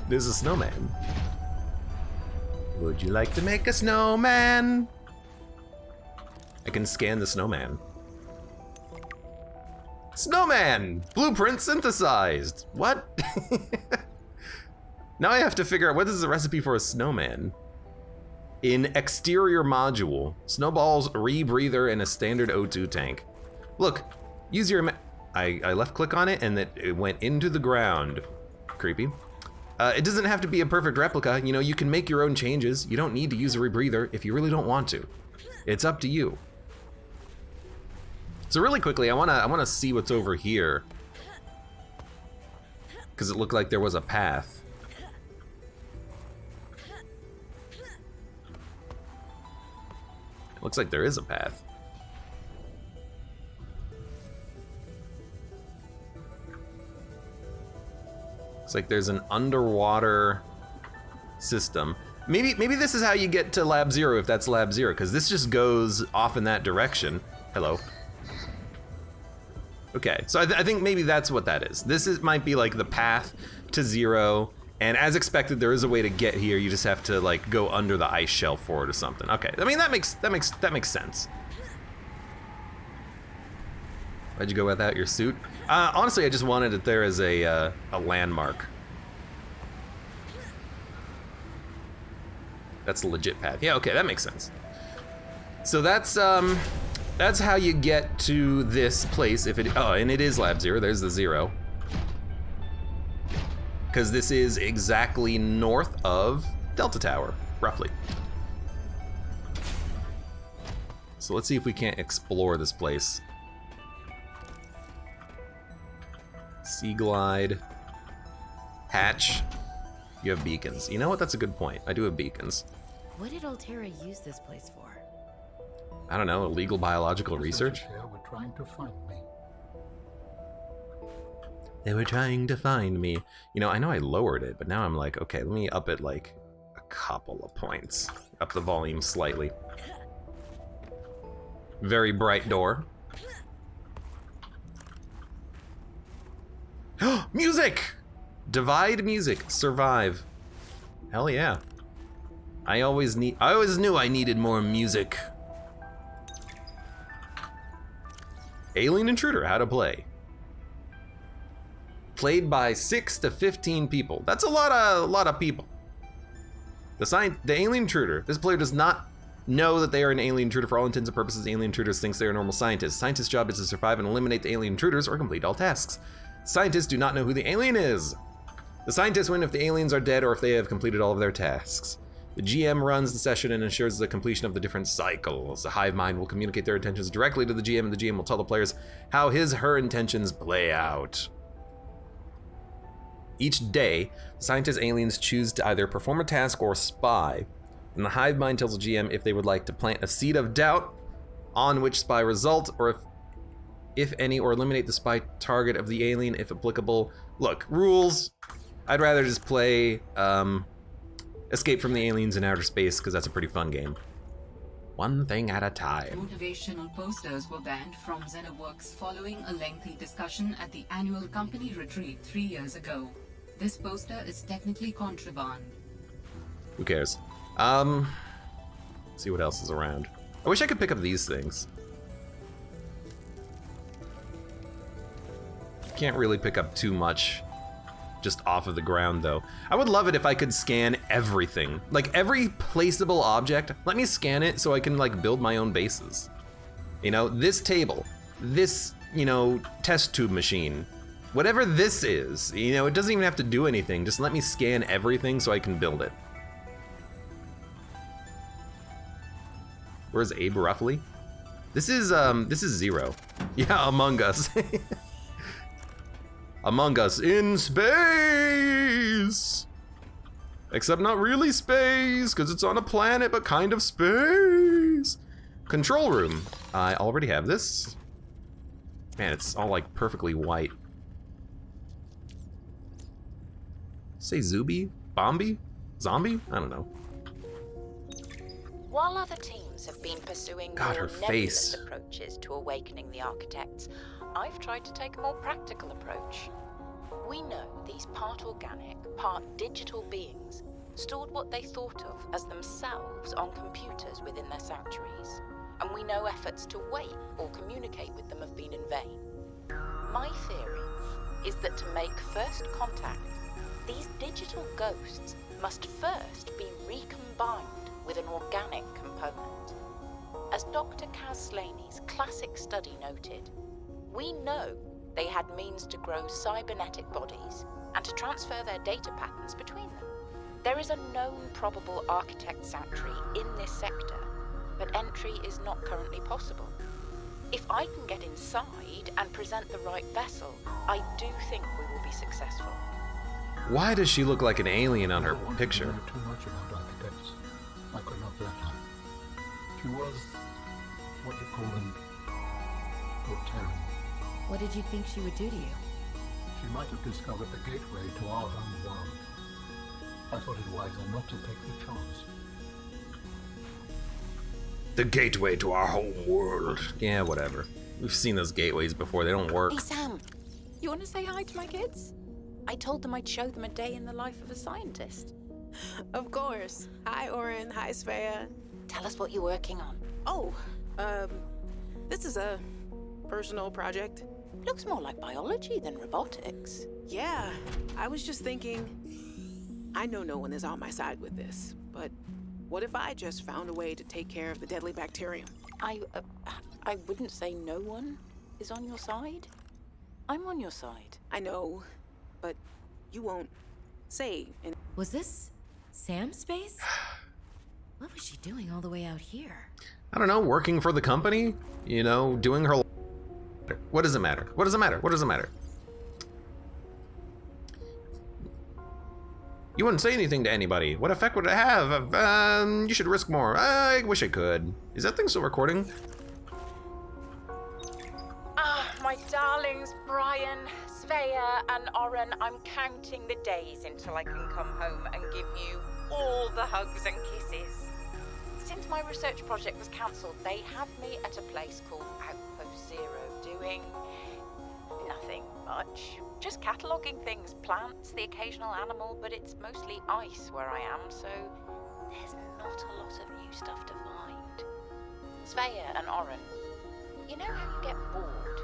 There's a snowman. Would you like to make a snowman? I can scan the snowman. Snowman! Blueprint synthesized! What? Now I have to figure out what is the recipe for a snowman. In exterior module, snowballs, rebreather, and a standard O2 tank. Look, use your I left click on it and it went into the ground. Creepy. It doesn't have to be a perfect replica. You know, you can make your own changes. You don't need to use a rebreather if you really don't want to. It's up to you. So really quickly, I wanna see what's over here. Because it looked like there was a path. It looks like there is a path. Looks like there's an underwater system. Maybe this is how you get to Lab Zero, if that's Lab Zero, because this just goes off in that direction. Hello. Okay, so I think maybe that's what that is. Might be like the path to Zero, and as expected, there is a way to get here. You just have to like go under the ice shelf for it or something. Okay, I mean that makes sense. Why'd you go without your suit? Honestly, I just wanted it there as a landmark. That's a legit path. Yeah, okay, that makes sense. So that's how you get to this place. And it is Lab Zero. There's the 0. Because this is exactly north of Delta Tower, roughly. So let's see if we can't explore this place. Sea glide, hatch. You have beacons. You know what? That's a good point. I do have beacons. What did Altera use this place for? I don't know. Illegal biological research. Were trying to find me. They were trying to find me. You know I lowered it, but now I'm like, okay, let me up it like a couple of points. Up the volume slightly. Very bright door. Music! Divide music. Survive. Hell yeah. I always knew I needed more music. Alien Intruder, how to play. Played by 6 to 15 people. That's a lot of people. The Alien Intruder. This player does not know that they are an alien intruder. For all intents and purposes, alien intruders thinks they are normal scientists. Scientists' job is to survive and eliminate the alien intruders or complete all tasks. Scientists do not know who the alien is. The scientists win if the aliens are dead or if they have completed all of their tasks. The GM runs the session and ensures the completion of the different cycles. The hive mind will communicate their intentions directly to the GM, and the GM will tell the players how her intentions play out. Each day, the scientist aliens choose to either perform a task or spy, and the hive mind tells the GM if they would like to plant a seed of doubt on which spy result, or if any, or eliminate the spy target of the alien if applicable. Look, rules. I'd rather just play Escape from the Aliens in Outer Space, because that's a pretty fun game. One thing at a time. Motivational posters were banned from Xenoworks following a lengthy discussion at the annual company retreat 3 years ago. This poster is technically contraband. Who cares? Let's see what else is around. I wish I could pick up these things. Can't really pick up too much just off of the ground though. I would love it if I could scan everything. Like every placeable object, let me scan it so I can like build my own bases. You know, this table, this, you know, test tube machine, whatever this is, you know, it doesn't even have to do anything. Just let me scan everything so I can build it. Where's Abe roughly? This is 0. Yeah, Among Us. Among Us in space! Except not really space, because it's on a planet, but kind of space. Control room. I already have this. Man, it's all like perfectly white. Say Zuby? Bombi? Zombie? I don't know. While other teams have been pursuing God, more her nebulous face. approaches to awakening the architects, I've tried to take a more practical approach. We know these part organic, part digital beings stored what they thought of as themselves on computers within their sanctuaries, and we know efforts to wake or communicate with them have been in vain. My theory is that to make first contact, these digital ghosts must first be recombined with an organic component. As Dr. Kaz Slaney's classic study noted, we know they had means to grow cybernetic bodies and to transfer their data patterns between them. There is a known probable architect sanctuary in this sector, but entry is not currently possible. If I can get inside and present the right vessel, I do think we will be successful. Why does she look like an alien on her I wanted picture? to know too much about architects. I could not let her. She was what you call an Otarian. What did you think she would do to you? She might have discovered the gateway to our home world. I thought it wiser not to take the chance. The gateway to our home world. Yeah, whatever. We've seen those gateways before. They don't work. Hey Sam, you want to say hi to my kids? I told them I'd show them a day in the life of a scientist. Of course. Hi, Oren. Hi, Svea. Tell us what you're working on. Oh, this is a personal project. Looks more like biology than robotics. Yeah, I was just thinking, I know no one is on my side with this, but what if I just found a way to take care of the deadly bacterium? I wouldn't say no one is on your side. I'm on your side. I know, but you won't say. And Was this Sam's space? What was she doing all the way out here? I don't know, working for the company? You know, doing her... What does it matter? What does it matter? What does it matter? You wouldn't say anything to anybody. What effect would it have? You should risk more. I wish I could. Is that thing still recording? Ah, my darlings, Brian, Svea, and Oren, I'm counting the days until I can come home and give you all the hugs and kisses. Since my research project was cancelled, they have me at a place called Outpost Zero, doing nothing much. Just cataloguing things, plants, the occasional animal, but it's mostly ice where I am, so there's not a lot of new stuff to find. Svea and Oren, you know how you get bored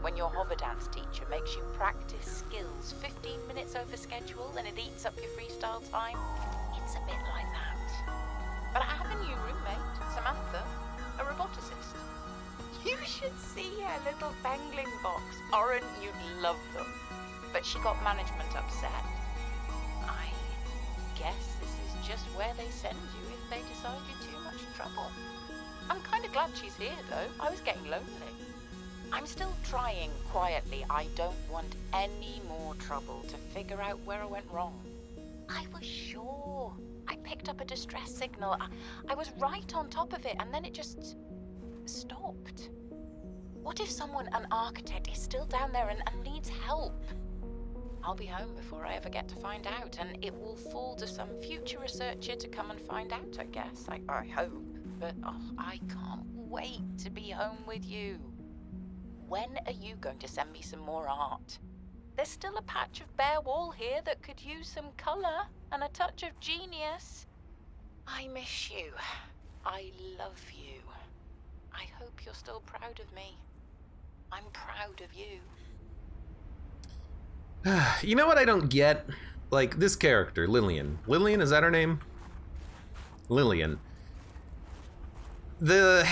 when your hover dance teacher makes you practice skills 15 minutes over schedule and it eats up your freestyle time? It's a bit like that. But I have a new roommate, Samantha, a roboticist. You should see her little bangling box. Oren, you'd love them. But she got management upset. I guess this is just where they send you if they decide you're too much trouble. I'm kind of glad she's here, though. I was getting lonely. I'm still trying quietly. I don't want any more trouble to figure out where I went wrong. I was sure. I picked up a distress signal. I was right on top of it, and then it just stopped. What if someone, an architect, is still down there and needs help? I'll be home before I ever get to find out, and it will fall to some future researcher to come and find out, I guess. I hope. But I can't wait to be home with you. When are you going to send me some more art? There's still a patch of bare wall here that could use some colour and a touch of genius. I miss you. I love you. I hope you're still proud of me. I'm proud of you. You know what I don't get? Like, this character, Lillian. Lillian, is that her name? Lillian. The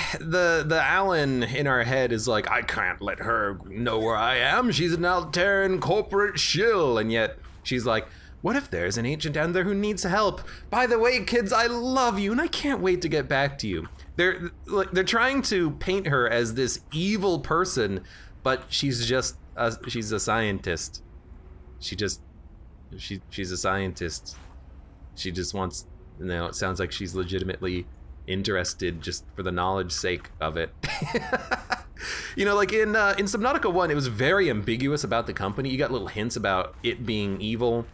Alan in our head is like, I can't let her know where I am. She's an Altarian corporate shill. And yet she's like, what if there's an ancient down there who needs help? By the way, kids, I love you and I can't wait to get back to you. They're trying to paint her as this evil person, but she's just she's a scientist. She's a scientist. She just wants, you know, it sounds like she's legitimately interested just for the knowledge sake of it. You know, like in Subnautica 1, it was very ambiguous about the company. You got little hints about it being evil.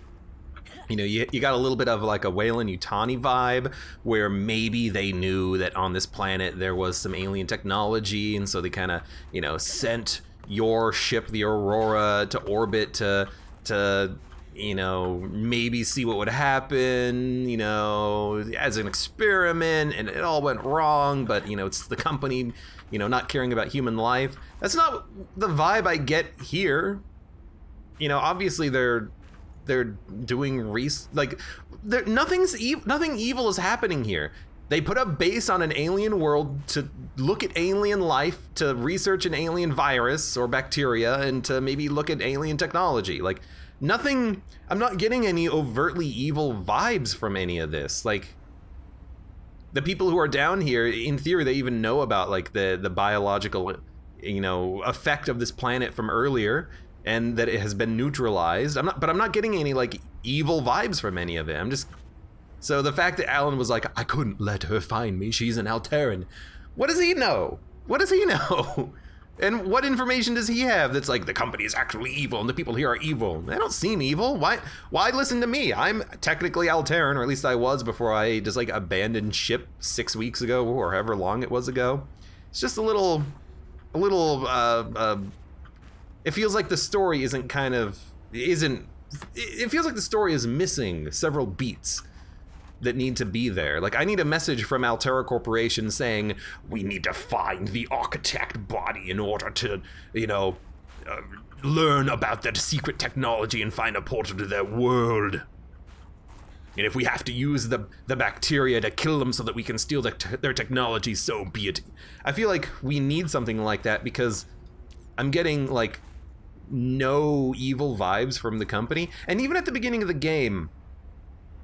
You know, you got a little bit of like a Weyland-Yutani vibe where maybe they knew that on this planet there was some alien technology, and so they kind of, you know, sent your ship, the Aurora, to orbit to to, you know, maybe see what would happen, you know, as an experiment, and it all went wrong, but, you know, it's the company, you know, not caring about human life. That's not the vibe I get here. You know, obviously they're doing nothing evil is happening here. They put a base on an alien world to look at alien life, to research an alien virus or bacteria, and to maybe look at alien technology. Like, nothing, I'm not getting any overtly evil vibes from any of this. Like, the people who are down here, in theory, they even know about like the biological, you know, effect of this planet from earlier, and that it has been neutralized. I'm not getting any like evil vibes from any of it. So the fact that Alan was like, I couldn't let her find me, she's an Alteran. What does he know? What does he know? And what information does he have that's like, the company is actually evil and the people here are evil? They don't seem evil. Why listen to me? I'm technically Alteran, or at least I was before I just like abandoned ship 6 weeks ago, or however long it was ago. It's just a little, it feels like the story it feels like the story is missing several beats that need to be there. Like, I need a message from Altera Corporation saying, we need to find the architect body in order to, you know, learn about that secret technology and find a portal to their world. And if we have to use the bacteria to kill them so that we can steal their technology, so be it. I feel like we need something like that, because I'm getting, like, no evil vibes from the company. And even at the beginning of the game,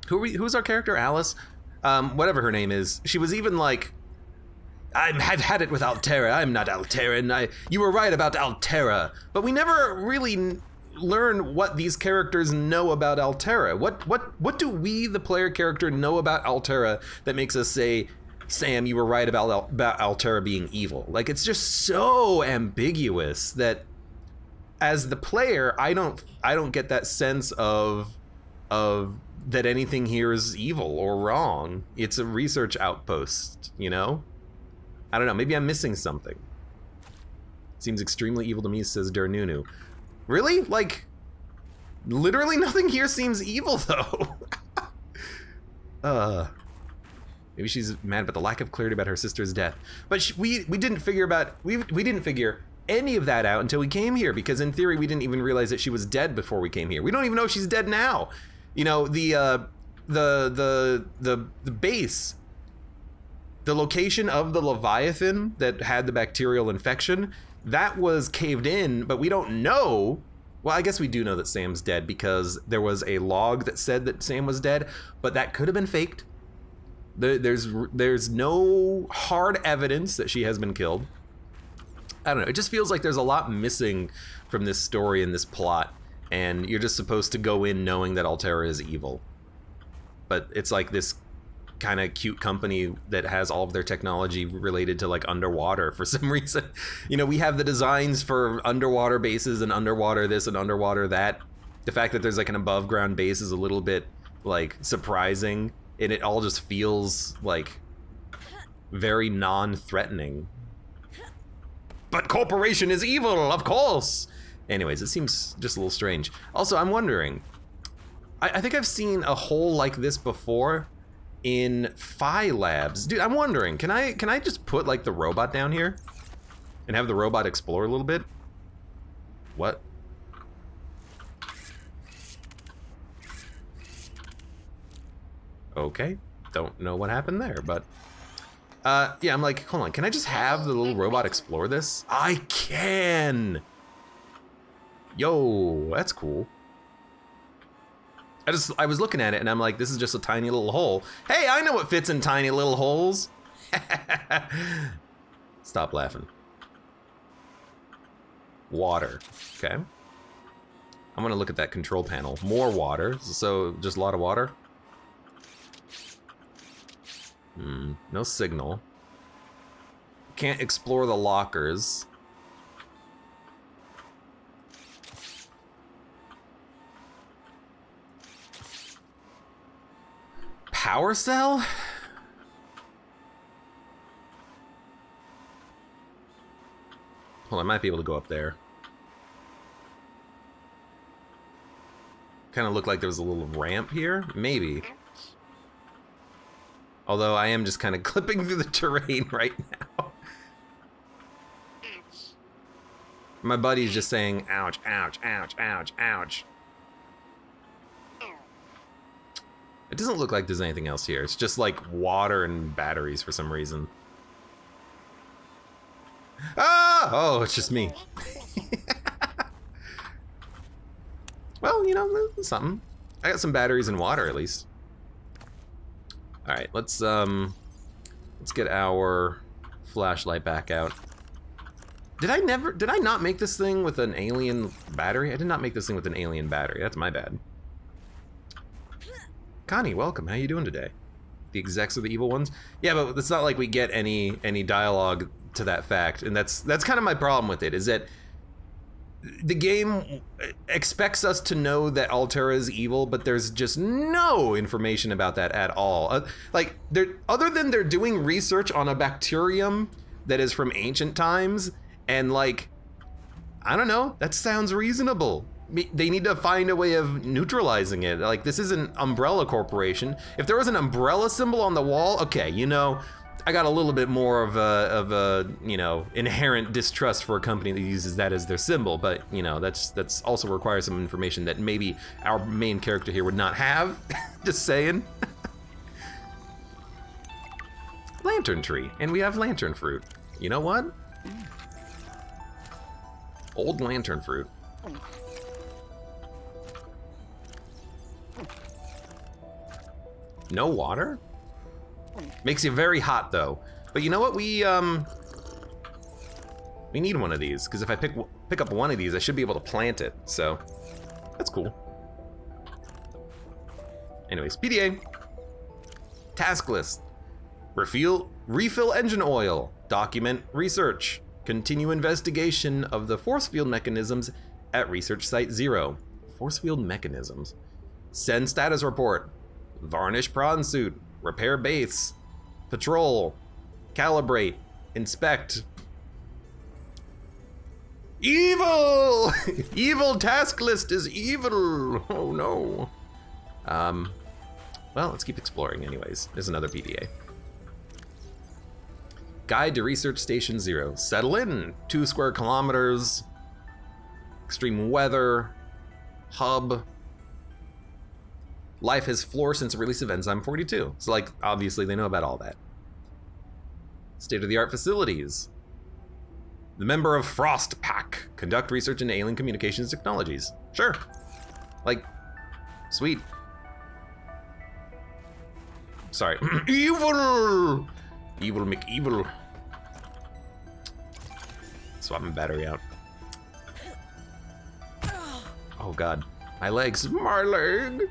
who's our character? Alice? Whatever her name is. She was even like, I've had it with Altera. I'm not Alteran. You were right about Altera. But we never really learn what these characters know about Altera. What do we, the player character, know about Altera that makes us say, Sam, you were right about Altera being evil? Like, it's just so ambiguous that as the player, I don't get that sense of that anything here is evil or wrong. It's a research outpost, you know? I don't know, maybe I'm missing something. Seems extremely evil to me, says Dernunu. Really? Like, literally nothing here seems evil, though. Maybe she's mad about the lack of clarity about her sister's death. But we didn't figure any of that out until we came here, because in theory we didn't even realize that she was dead before we came here. We don't even know if she's dead now. You know, the base, the location of the Leviathan that had the bacterial infection, that was caved in, but we don't know. Well, I guess we do know that Sam's dead, because there was a log that said that Sam was dead, but that could have been faked. There's no hard evidence that she has been killed. I don't know, it just feels like there's a lot missing from this story and this plot, and you're just supposed to go in knowing that Altera is evil. But it's like this kind of cute company that has all of their technology related to like underwater for some reason. You know, we have the designs for underwater bases and underwater this and underwater that. The fact that there's like an above ground base is a little bit like surprising, and it all just feels like very non-threatening. But corporation is evil, of course! Anyways, it seems just a little strange. Also, I'm wondering, I think I've seen a hole like this before in Phi Labs. Dude, I'm wondering, can I just put like the robot down here and have the robot explore a little bit? What? Okay, don't know what happened there, but yeah, I'm like, hold on, can I just have the little robot explore this? I can! Yo, that's cool. I was looking at it and I'm like, this is just a tiny little hole. Hey, I know what fits in tiny little holes. Stop laughing. Water, okay. I'm gonna look at that control panel. More water, so just a lot of water. No signal. Can't explore the lockers. Power cell? Well, I might be able to go up there. kind of looked like there was a little ramp here. Maybe. Although I am just kind of clipping through the terrain right now. My buddy's just saying, ouch, ouch, ouch, ouch, ouch. It doesn't look like there's anything else here. It's just like water and batteries for some reason. Ah! Oh, it's just me. Well, you know, something. I got some batteries and water at least. All right, let's get our flashlight back out. Did I not make this thing with an alien battery? I did not make this thing with an alien battery. That's my bad. Connie, welcome. How you doing today? The execs are the evil ones? Yeah, but it's not like we get any dialogue to that fact, and that's kind of my problem with it, is that the game expects us to know that Altera is evil, but there's just no information about that at all. Like, other than they're doing research on a bacterium that is from ancient times, and like, I don't know, that sounds reasonable. They need to find a way of neutralizing it. Like, this isn't Umbrella Corporation. If there was an umbrella symbol on the wall, okay, you know, I got a little bit more of a you know, inherent distrust for a company that uses that as their symbol, but you know, that's also requires some information that maybe our main character here would not have. Just saying. Lantern tree, and we have lantern fruit. You know what? Old lantern fruit. No water? Makes you very hot though. But you know what? We need one of these, because if I pick up one of these, I should be able to plant it. So that's cool. Anyways, PDA. Task list. Refill engine oil. Document research. Continue investigation of the force field mechanisms at research site 0. Force field mechanisms. Send status report. Varnish prawn suit. Repair base. Patrol. Calibrate. Inspect. Evil! Evil task list is evil! Oh no. Well, let's keep exploring anyways. There's another PDA. Guide to Research Station 0. Settle in. 2 square kilometers. Extreme weather. Hub. Life has flourished since the release of Enzyme 42. So, like, obviously they know about all that. State-of-the-art facilities. The member of Frost Pack. Conduct research into alien communications technologies. Sure. Like, sweet. Sorry. Evil! Evil McEvil. Swap my battery out. Oh god. My legs. My leg!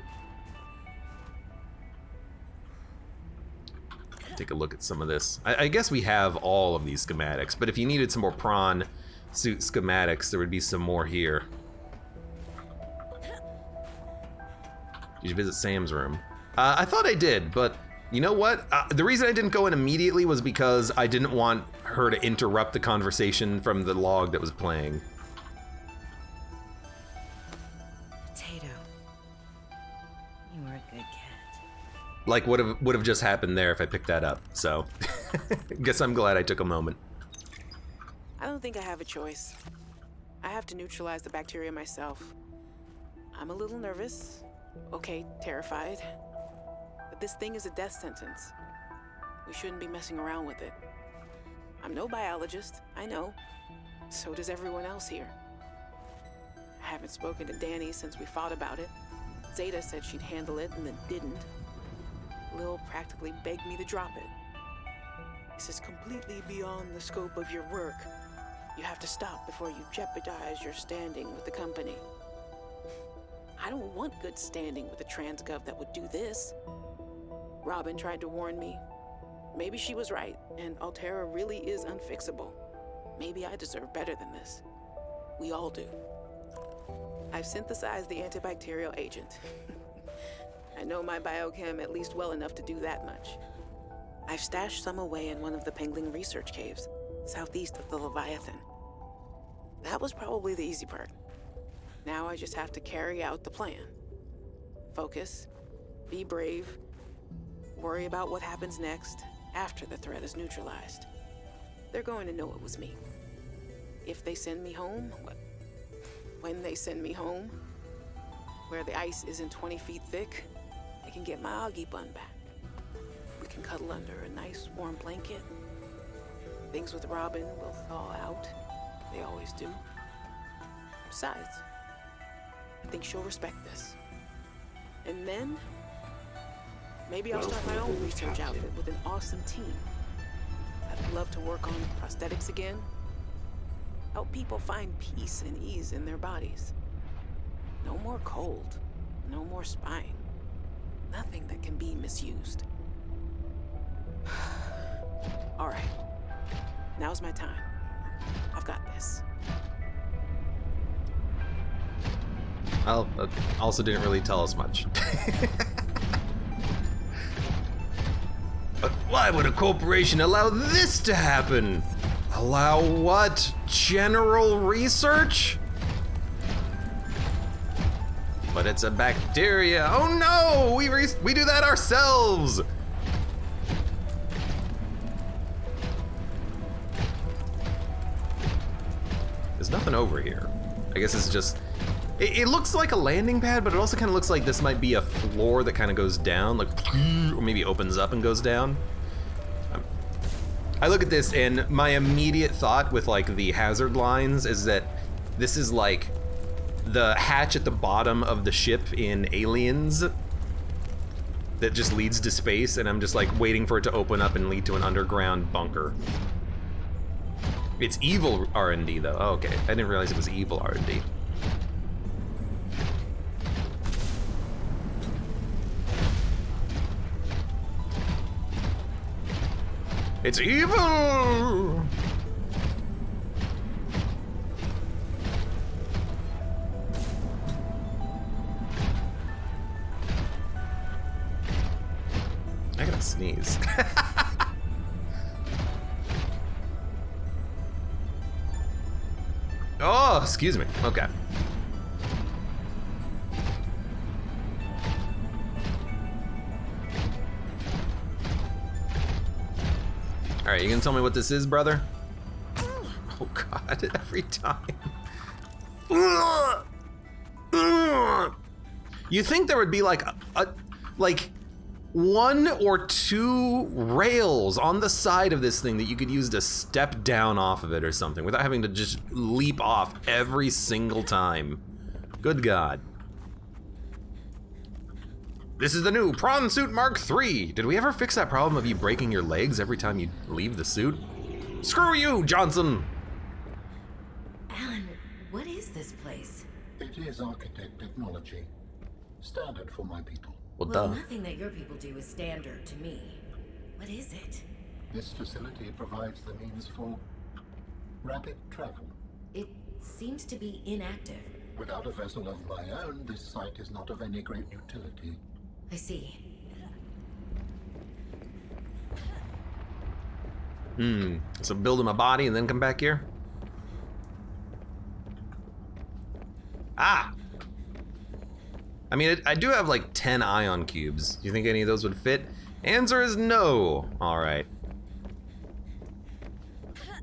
Take a look at some of this. I guess we have all of these schematics, but if you needed some more prawn suit schematics, there would be some more here. Did you visit Sam's room? I thought I did, but you know what? The reason I didn't go in immediately was because I didn't want her to interrupt the conversation from the log that was playing. Potato. You were a good cat. Like would have just happened there if I picked that up. So, guess I'm glad I took a moment. I don't think I have a choice. I have to neutralize the bacteria myself. I'm a little nervous. Okay, terrified. But this thing is a death sentence. We shouldn't be messing around with it. I'm no biologist, I know. So does everyone else here. I haven't spoken to Danny since we fought about it. Zeta said she'd handle it and then didn't. Lil practically begged me to drop it. This is completely beyond the scope of your work. You have to stop before you jeopardize your standing with the company. I don't want good standing with a transgov that would do this. Robin tried to warn me. Maybe she was right, and Altera really is unfixable. Maybe I deserve better than this. We all do. I've synthesized the antibacterial agent. I know my biochem at least well enough to do that much. I've stashed some away in one of the Pengling research caves, southeast of the Leviathan. That was probably the easy part. Now I just have to carry out the plan. focus, be brave, worry about what happens next after the threat is neutralized. They're going to know it was me. If they send me home, when they send me home, where the ice isn't 20 feet thick, I can get my Augie bun back. We can cuddle under a nice warm blanket. Things with Robin will thaw out. They always do. Besides, I think she'll respect this. And then, maybe I'll start my own research outfit with an awesome team. I'd love to work on prosthetics again. Help people find peace and ease in their bodies. No more cold, no more spine. Nothing that can be misused. All right, now's my time. I've got this. Well, that also didn't really tell us much. But why would a corporation allow this to happen? Allow what? General research? But it's a bacteria. Oh no! We do that ourselves! There's nothing over here. I guess it's just... It looks like a landing pad, but it also kind of looks like this might be a floor that kind of goes down, like, or maybe opens up and goes down. I look at this and my immediate thought with like the hazard lines is that this is like the hatch at the bottom of the ship in Aliens that just leads to space, and I'm just like waiting for it to open up and lead to an underground bunker. It's evil R&D though. Oh, okay, I didn't realize it was evil R&D. It's evil! I gotta sneeze. Oh, excuse me. Okay. All right, you gonna tell me what this is, brother? Oh God, every time. You think there would be like like one or two rails on the side of this thing that you could use to step down off of it or something without having to just leap off every single time. Good God. This is the new Prawn Suit Mark III. Did we ever fix that problem of you breaking your legs every time you leave the suit? Screw you, Johnson! Alan, what is this place? It is architect technology. Standard for my people. Well, Well, duh. nothing that your people do is standard to me. What is it? This facility provides the means for rapid travel. It seems to be inactive. Without a vessel of my own, this site is not of any great utility. I see. So build him a body and then come back here? Ah! I mean, I do have like 10 ion cubes. Do you think any of those would fit? Answer is no. All right.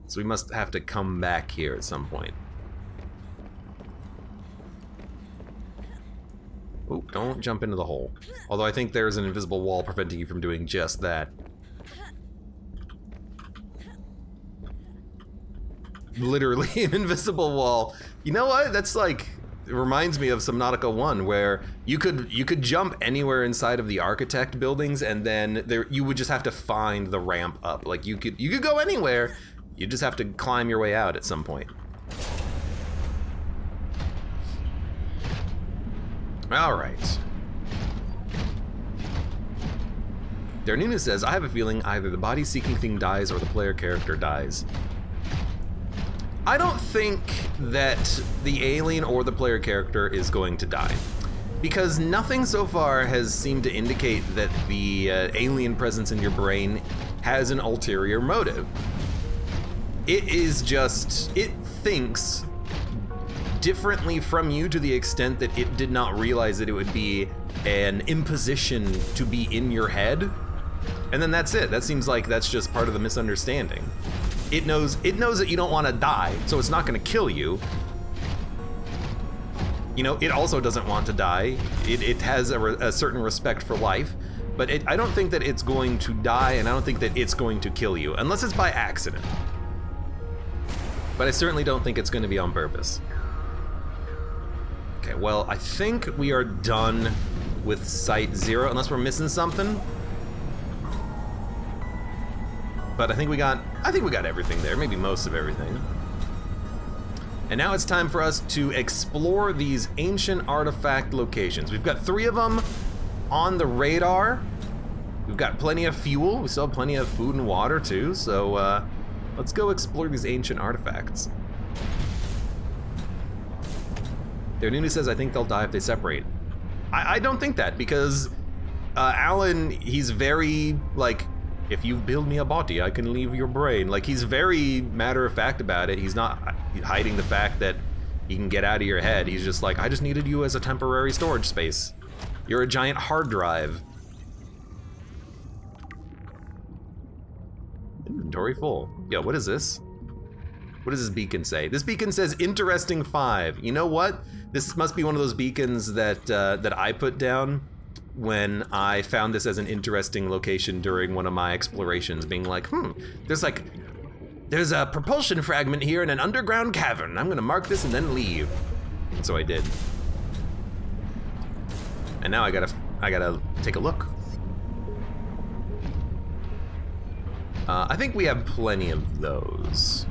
So we must have to come back here at some point. Oh, don't jump into the hole. Although I think there's an invisible wall preventing you from doing just that. Literally an invisible wall. You know what? That's like, it reminds me of Subnautica 1, where you could jump anywhere inside of the architect buildings, and then you would just have to find the ramp up. Like you could go anywhere, you just have to climb your way out at some point. All right. Darnina says, I have a feeling either the body-seeking thing dies or the player character dies. I don't think that the alien or the player character is going to die, because nothing so far has seemed to indicate that the alien presence in your brain has an ulterior motive. It is just, it thinks differently from you to the extent that it did not realize that it would be an imposition to be in your head, and then that's it. That seems like that's just part of the misunderstanding. It knows that you don't want to die, so it's not going to kill you. You know, it also doesn't want to die. It has a certain respect for life, but I don't think that it's going to die, and I don't think that it's going to kill you, unless it's by accident. But I certainly don't think it's going to be on purpose. Okay, well, I think we are done with Site 0, unless we're missing something. But I think we got everything there, maybe most of everything. And now it's time for us to explore these ancient artifact locations. We've got 3 of them on the radar. We've got plenty of fuel. We still have plenty of food and water too. So let's go explore these ancient artifacts. Their Nunu says, I think they'll die if they separate. I don't think that, because Alan, he's very, like, if you build me a body, I can leave your brain. Like, he's very matter-of-fact about it. He's not hiding the fact that he can get out of your head. He's just like, I just needed you as a temporary storage space. You're a giant hard drive. Inventory full. Yo, what is this? What does this beacon say? This beacon says interesting 5. You know what? This must be one of those beacons that that I put down when I found this as an interesting location during one of my explorations, being like, there's a propulsion fragment here in an underground cavern. I'm gonna mark this and then leave. And so I did. And now I gotta take a look. I think we have plenty of those.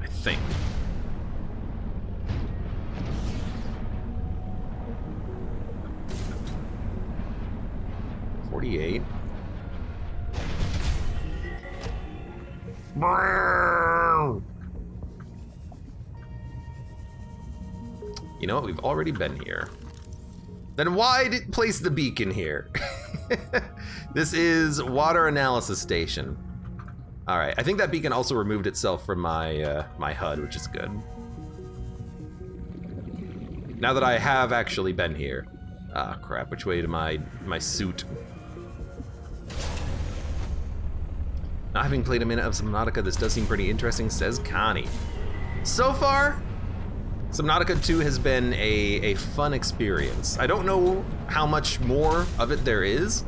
I think. $48. You know what? We've already been here. Then why place the beacon here? This is water analysis station. All right, I think that beacon also removed itself from my my HUD, which is good. Now that I have actually been here. Ah, crap, which way to my suit? Not having played a minute of Subnautica, this does seem pretty interesting, says Connie. So far, Subnautica 2 has been a fun experience. I don't know how much more of it there is.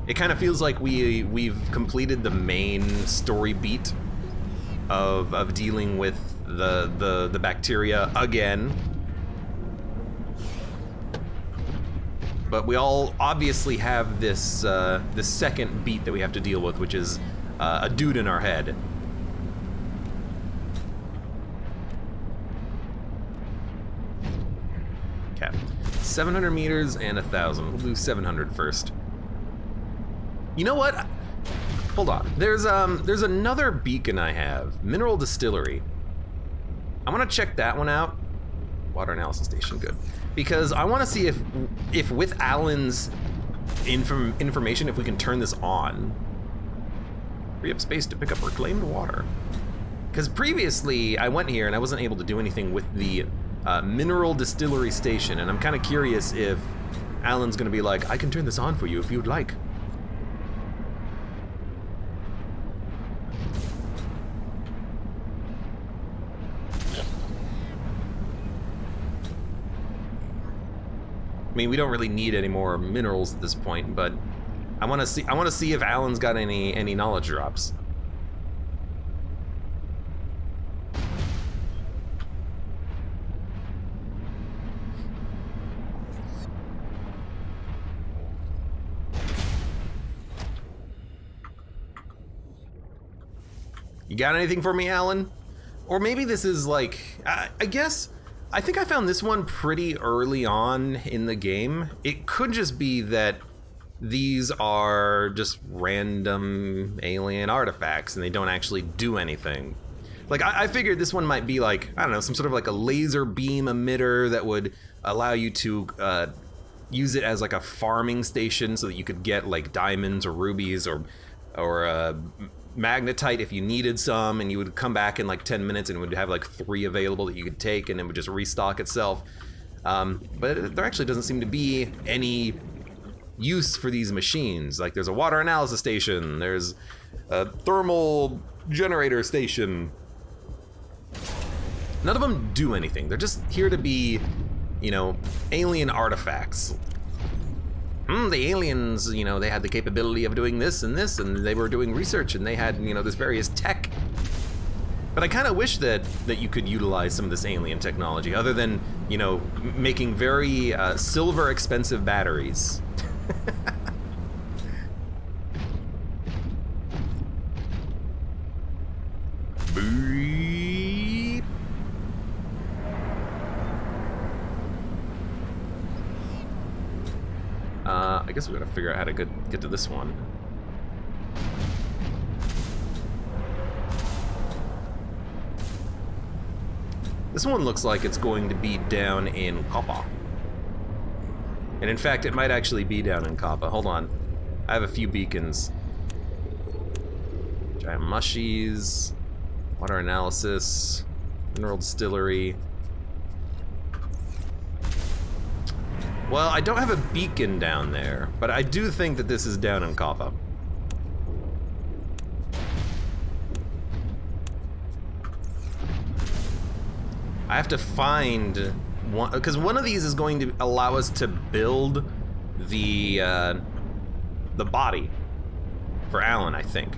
It kind of feels like we've completed the main story beat of dealing with the bacteria again. But we all obviously have this this second beat that we have to deal with, which is a dude in our head. Okay, 700 meters and 1,000. We'll do 700 first. You know what? Hold on. There's another beacon I have, Mineral Distillery. I want to check that one out. Water analysis station, good. Because I want to see if with Alan's information, if we can turn this on. Free up space to pick up reclaimed water. Because previously I went here and I wasn't able to do anything with the Mineral Distillery station, and I'm kind of curious if Alan's going to be like, I can turn this on for you if you'd like. I mean, we don't really need any more minerals at this point, but I want to see if Alan's got any knowledge drops. You got anything for me, Alan? Or maybe this is like, I guess. I think I found this one pretty early on in the game. It could just be that these are just random alien artifacts and they don't actually do anything. Like, I figured this one might be like, I don't know, some sort of like a laser beam emitter that would allow you to use it as like a farming station so that you could get like diamonds or rubies or magnetite if you needed some, and you would come back in like 10 minutes and it would have like 3 available that you could take, and it would just restock itself. But there actually doesn't seem to be any use for these machines. Like there's a water analysis station, there's a thermal generator station. None of them do anything. They're just here to be, you know, alien artifacts. The aliens, you know, they had the capability of doing this, and they were doing research, and they had, you know, this various tech. But I kind of wish that you could utilize some of this alien technology, other than, you know, making very silver expensive batteries. Beep. I guess we gotta figure out how to get to this one. This one looks like it's going to be down in Coppa. And in fact, it might actually be down in Coppa. Hold on. I have a few beacons. Giant mushies, water analysis, mineral distillery. Well, I don't have a beacon down there, but I do think that this is down in Coppa. I have to find one, because one of these is going to allow us to build the body for Alan, I think.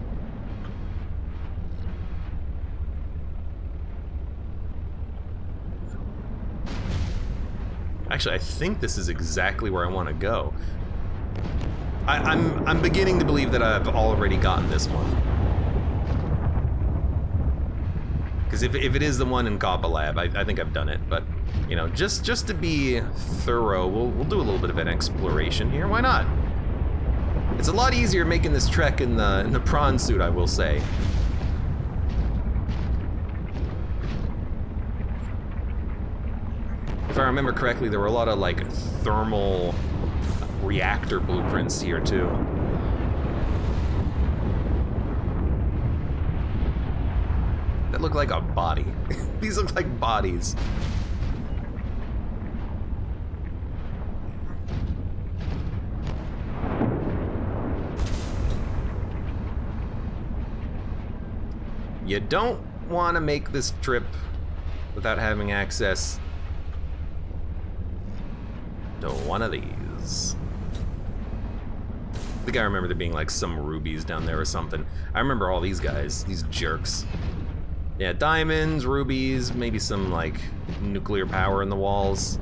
Actually, I think this is exactly where I want to go. I'm beginning to believe that I've already gotten this one. Because if it is the one in Coppa Lab, I think I've done it. But, you know, just to be thorough, we'll do a little bit of an exploration here. Why not? It's a lot easier making this trek in the prawn suit, I will say. If I remember correctly, there were a lot of like thermal reactor blueprints here too. That look like a body. These look like bodies. You don't want to make this trip without having access to one of these. I think I remember there being like some rubies down there or something. I remember all these guys, these jerks. Yeah, diamonds, rubies, maybe some like nuclear power in the walls.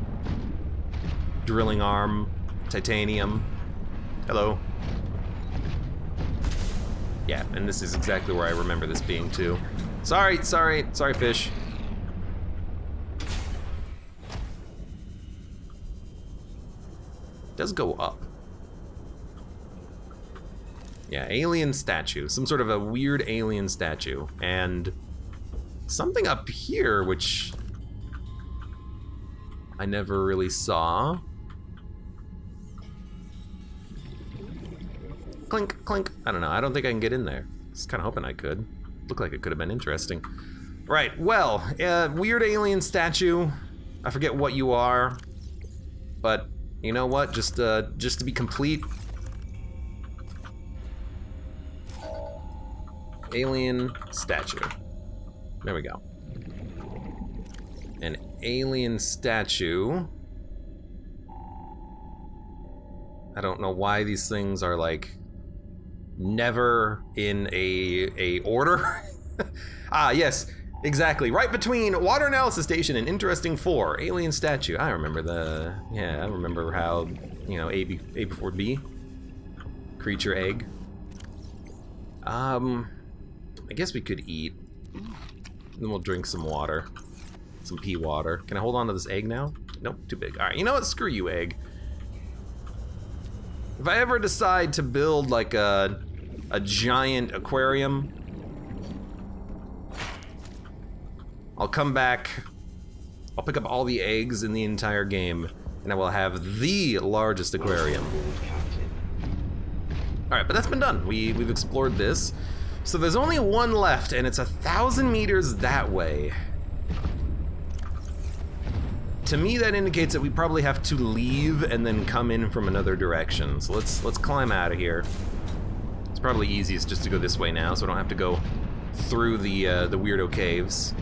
Drilling arm, titanium. Hello. Yeah, and this is exactly where I remember this being too. Sorry, fish. It does go up. Yeah, alien statue. Some sort of a weird alien statue. And something up here, which I never really saw. Clink, clink. I don't know. I don't think I can get in there. I was kind of hoping I could. Looked like it could have been interesting. Right, well, weird alien statue. I forget what you are. But you know what? Just to be complete. Alien statue. There we go. An alien statue. I don't know why these things are like never in a order. Ah, yes, exactly. Right between water analysis station and interesting 4, alien statue. I remember I remember how, you know, A before B. Creature egg. I guess we could eat. Then we'll drink some water. Some pea water. Can I hold on to this egg now? Nope, too big. All right, you know what? Screw you, egg. If I ever decide to build like a giant aquarium, I'll come back, I'll pick up all the eggs in the entire game, and I will have the largest aquarium. All right, but that's been done. We've explored this. So there's only one left, and it's 1,000 meters that way. to me, that indicates that we probably have to leave and then come in from another direction. So let's climb out of here. It's probably easiest just to go this way now, so I don't have to go through the weirdo caves.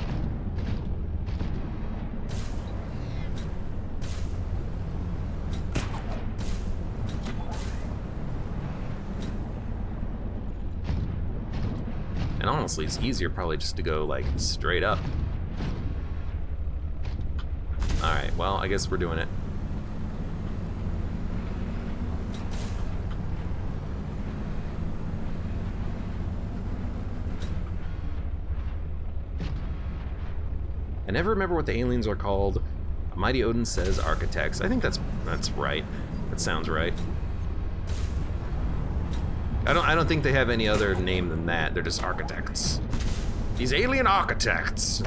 And honestly, it's easier probably just to go, like, straight up. Alright, well, I guess we're doing it. I never remember what the aliens are called. Mighty Odin says architects. I think that's right. That sounds right. I don't think they have any other name than that. They're just architects. These alien architects.